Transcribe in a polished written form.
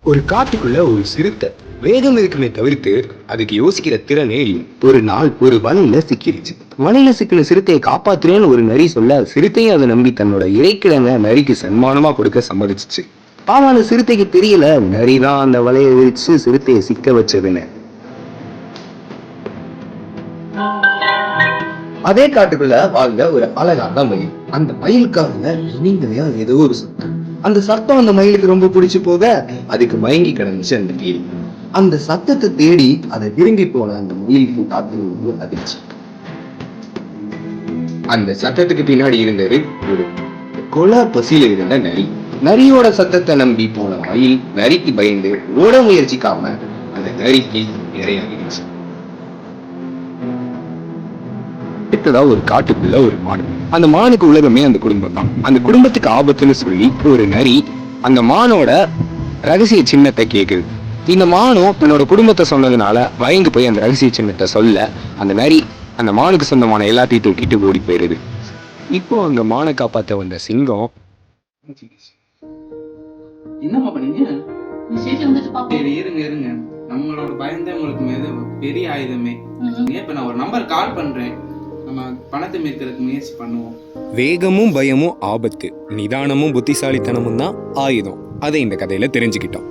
ஒரு காட்டுக்குள்ள ஒரு சிறுத்தை வேகம் இருக்குமே தவிர்த்து அதுக்கு யோசிக்கிற திறனே இல்லை. ஒரு நாள் ஒரு வலையில சிக்கிடுச்சு. வலையில சிக்கின சிறுத்தையை காப்பாத்துறேன்னு ஒரு நரி சொல்ல, சிறுத்தையும் அதை நம்பி தன்னோட இறைக்கிழங்க நரிக்கு சன்மானமா கொடுக்க சம்மதிச்சிச்சு. பாவம், அந்த சிறுத்தைக்கு தெரியல நரிதான் அந்த வலையை விரிச்சு சிறுத்தையை சிக்க வச்சதுன்னு. அதே காட்டுக்குள்ள வாழ்ந்த ஒரு அழகான மயில். அந்த மயிலுக்காக நீங்களே ஏதோ ஒரு சத்தம். அந்த சத்தம் அந்த மயிலுக்கு ரொம்ப பிடிச்சு போக அதுக்கு மயங்கி கிடந்துச்சு அந்த மயில். அந்த சத்தத்தை தேடி அதை விரும்பி போன அந்த மயிலுக்கு காத்து அதிர்ச்சி. அந்த சத்தத்துக்கு பின்னாடி இருந்தது ஒரு கொலை பசியில இருந்த நரி. நரியோட சத்தத்தை நம்பி போன மயில் நரிக்கு பயந்து ஓட முயற்சிக்காம அந்த நரிக்கு இரையாகிடுச்சு. அடுத்ததா ஒரு காட்டுக்குள்ள ஒரு மான். அந்த மானுக்கு உலகமே அந்த குடும்பம் தான். அந்த குடும்பத்துக்கு ஆபத்துன்னு சொல்லி ஒரு நரி அந்த மானோட ரகசிய சின்னத்தை கேக்குது. இந்த மானும் தன்னோட குடும்பத்தை சொன்னதுனால பயந்து போய் அந்த ரகசிய சின்னத்தை சொல்ல அந்த நரி அந்த மானுக்கு சொந்தமான எல்லாத்தையும் தூக்கிட்டு ஓடி போயிருது. இப்போ அந்த மானை காப்பாத்த வந்த சிங்கம், என்னம்மா பண்ணீங்க? சரி, இருங்க இருங்க, நம்மளோட பயந்தே உங்களுக்கு பெரிய ஆயுதமே. இப்ப நான் ஒரு நம்பர் கால் பண்றேன், நம்ம பணத்தை மீட்கிறதுக்கு முயற்சி பண்ணுவோம். வேகமும் பயமும் ஆபத்து, நிதானமும் புத்திசாலித்தனமும் தான் ஆயுதம். அதை இந்த கதையில தெரிஞ்சுக்கிட்டோம்.